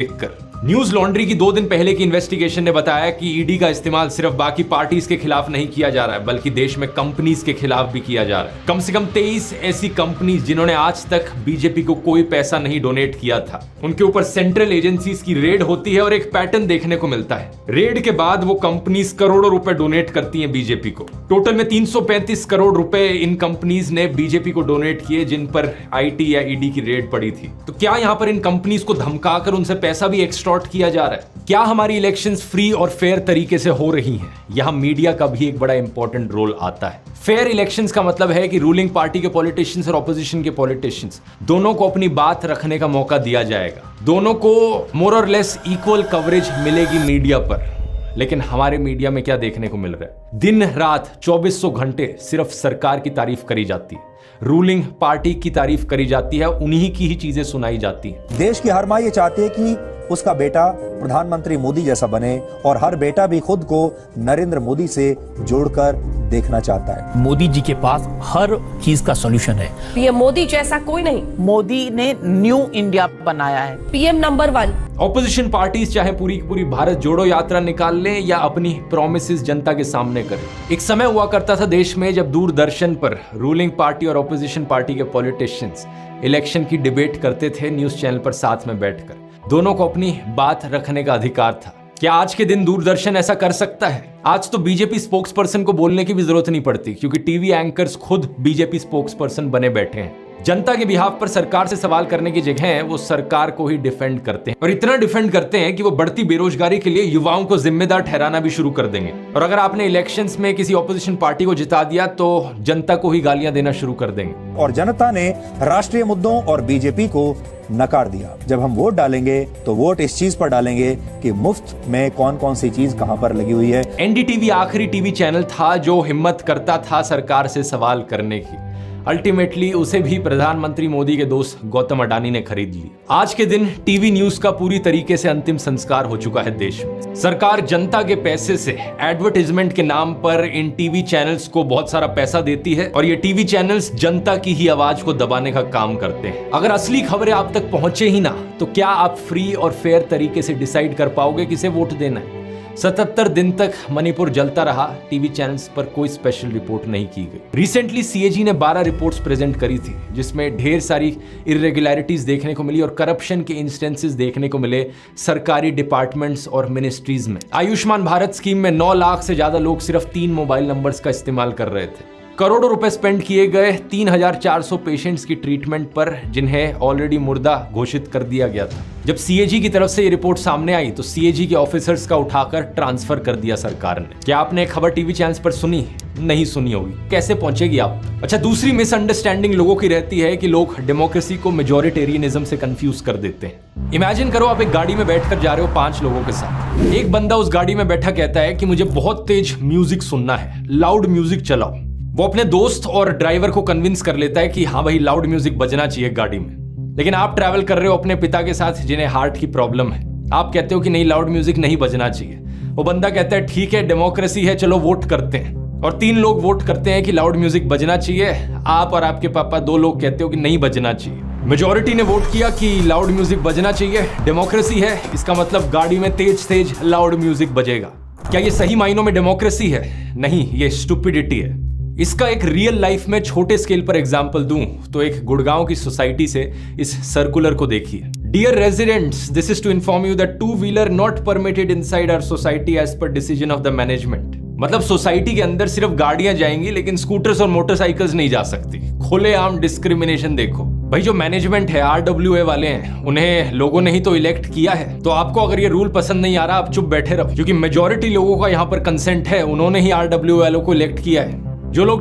देखकर। News laundry की 2 दिन पहले की इन्वेस्टिगेशन ने बताया कि ईडी का इस्तेमाल सिर्फ बाकी पार्टीज के खिलाफ नहीं किया जा रहा है, बल्कि देश में कंपनीज के खिलाफ भी किया जा रहा है। कम से कम 23 ऐसी कंपनीज जिन्होंने आज तक बीजेपी को कोई पैसा नहीं डोनेट किया था, उनके ऊपर सेंट्रल एजेंसीज की रेड होती है और एक पैटर्न देखने को मिलता है। रेड के बाद वो कंपनीज करोड़ों रुपए डोनेट करती हैं बीजेपी को। टोटल में 335 करोड़ रुपए इन कंपनीज ने बीजेपी को डोनेट किए जिन पर आईटी या ईडी की रेड पड़ी थी। तो क्या यहां पर इन कंपनीज को धमकाकर उनसे पैसा भी एक्सटॉर्ट किया जा रहा है? क्या हमारी इलेक्शंस फ्री और फेयर तरीके से हो रही हैं? यहां मीडिया का भी एक बड़ा इंपॉर्टेंट रोल आता है। फेयर इलेक्शंस का मतलब है कि रूलिंग पार्टी के पॉलिटिशियंस और ऑपोजिशन के पॉलिटिशियंस दोनों को अपनी बात रखने का मौका दिया जाएगा। दोनों को मोर और लेस इक्वल कवरेज मिलेगी मीडिया पर। लेकिन हमारे मीडिया में क्या देखने को मिल रहा है? दिन रात 2400 घंटे सिर्फ सरकार की तारीफ करी जाती है, रूलिंग पार्टी की तारीफ करी जाती है, उन्हीं की ही चीजें सुनाई जाती हैं। देश की हर माँ ये चाहती है कि उसका बेटा प्रधानमंत्री मोदी जैसा बने और हर बेटा भी खुद को नरेंद्र मोदी से जोड़कर देखना चाहता है। मोदी जी के पास हर चीज का सॉल्यूशन है। पीएम मोदी जैसा कोई नहीं। मोदी ने न्यू इंडिया बनाया है। PM number 1। ऑपोजिशन पार्टीज चाहे पूरी की पूरी भारत जोड़ो यात्रा निकाल लें या अपनी प्रॉमिसेस जनता के सामने करें। एक समय हुआ करता था देश में जब दूरदर्शन पर रूलिंग पार्टी और ऑपोजिशन पार्टी के पॉलिटिशियंस इलेक्शन की डिबेट करते थे न्यूज चैनल पर साथ में बैठकर। दोनों को अपनी बात रखने का अधिकार था। क्या आज के दिन दूरदर्शन ऐसा कर सकता है? आज तो बीजेपी स्पोक्स पर्सन को बोलने की भी जरूरत नहीं पड़ती, क्योंकि टीवी एंकर्स खुद बीजेपी स्पोक्स पर्सन बने बैठे हैं। जनता के बिहाफ पर सरकार से सवाल करने की जगह वो सरकार को ही डिफेंड करते हैं, और इतना डिफेंड करते हैं कि वो बढ़ती बेरोजगारी के लिए युवाओं को जिम्मेदार ठहराना भी शुरू कर देंगे। और अगर आपने इलेक्शंस में किसी ऑपोजिशन पार्टी को जिता दिया तो जनता को ही गालियां देना शुरू कर देंगे। और जनता ने राष्ट्रीय मुद्दों और बीजेपी को नकार दिया। जब हम वोट डालेंगे तो वोट इस चीज पर डालेंगे कि मुफ्त में कौन कौन सी चीज कहां पर लगी हुई है। एनडीटीवी आखिरी टीवी चैनल था जो हिम्मत करता था सरकार से सवाल करने की। अल्टीमेटली उसे भी प्रधानमंत्री मोदी के दोस्त गौतम अडानी ने खरीद ली। आज के दिन टीवी न्यूज का पूरी तरीके से अंतिम संस्कार हो चुका है देश में। सरकार जनता के पैसे से एडवर्टाइजमेंट के नाम पर इन टीवी चैनल्स को बहुत सारा पैसा देती है, और ये टीवी चैनल्स जनता की ही आवाज को दबाने का काम करते हैं। अगर असली खबरें आप तक पहुंचे ही ना तो क्या आप फ्री और फेयर तरीके से डिसाइड कर पाओगे किसे वोट देना है? 77 दिन तक मणिपुर जलता रहा, टीवी चैनल्स पर कोई स्पेशल रिपोर्ट नहीं की गई। रिसेंटली सीएजी ने 12 रिपोर्ट्स प्रेजेंट करी थी, जिसमें ढेर सारी इरेगुलरिटीज देखने को मिली और करप्शन के इंस्टेंसेस देखने को मिले सरकारी डिपार्टमेंट्स और मिनिस्ट्रीज में। आयुष्मान भारत स्कीम में 9 लाख से ज्यादा लोग सिर्फ 3 मोबाइल नंबर्स का इस्तेमाल कर रहे थे। करोड़ों रुपए स्पेंड किए गए 3400 पेशेंट्स की ट्रीटमेंट पर, जिन्हें ऑलरेडी मुर्दा घोषित कर दिया गया था। जब सीएजी की तरफ से ये रिपोर्ट सामने आई तो सीएजी के ऑफिसर्स का उठाकर ट्रांसफर कर दिया सरकार ने। क्या आपने खबर टीवी चैनल्स पर सुनी? नहीं सुनी होगी, कैसे पहुंचेगी आप? अच्छा, दूसरी मिसअंडरस्टैंडिंग लोगों की रहती है कि लोग डेमोक्रेसी को मेजॉरिटेरियनिज्म से कंफ्यूज कर देते हैं। इमेजिन करो आप एक गाड़ी में बैठकर जा रहे हो 5 लोगों के साथ। एक बंदा उस गाड़ी में बैठा कहता है कि मुझे बहुत तेज म्यूजिक सुनना है, लाउड म्यूजिक चलाओ। वो अपने दोस्त और ड्राइवर को कन्विंस कर लेता है कि हाँ भाई, लाउड म्यूजिक बजना चाहिए गाड़ी में। लेकिन आप ट्रैवल कर रहे हो अपने पिता के साथ जिन्हें हार्ट की प्रॉब्लम है। आप कहते हो कि नहीं, लाउड म्यूजिक नहीं बजना चाहिए। वो बंदा कहता है ठीक है, डेमोक्रेसी है, चलो वोट करते हैं। और 3 लोग वोट करते हैं कि लाउड म्यूजिक बजना चाहिए। आप और आपके पापा 2 लोग कहते हो कि नहीं बजना चाहिए। मेजॉरिटी ने वोट किया कि लाउड म्यूजिक बजना चाहिए, डेमोक्रेसी है, इसका मतलब गाड़ी में तेज तेज लाउड म्यूजिक बजेगा। क्या ये सही मायनों में डेमोक्रेसी है? नहीं, ये स्टुपिडिटी है। इसका एक रियल लाइफ में छोटे स्केल पर एग्जांपल दूं तो एक गुड़गांव की सोसाइटी से इस सर्कुलर को देखिए। Dear residents, this is to inform you that two wheeler not permitted inside our society as per decision of the management. मतलब सोसाइटी के अंदर सिर्फ गाड़ियां जाएंगी लेकिन स्कूटर्स और मोटरसाइकिल्स नहीं जा सकती। खुलेआम डिस्क्रिमिनेशन देखो। भाई, जो मैनेजमेंट है, RWA वाले हैं, उन्हें लोगों ने ही तो इलेक्ट किया है। तो आपको अगर ये रूल पसंद नहीं आ रहा, आप चुप बैठे रहो, क्योंकि मेजॉरिटी लोगों का यहाँ पर कंसेंट है, उन्होंने ही RWA वालों को इलेक्ट किया है। जो लोग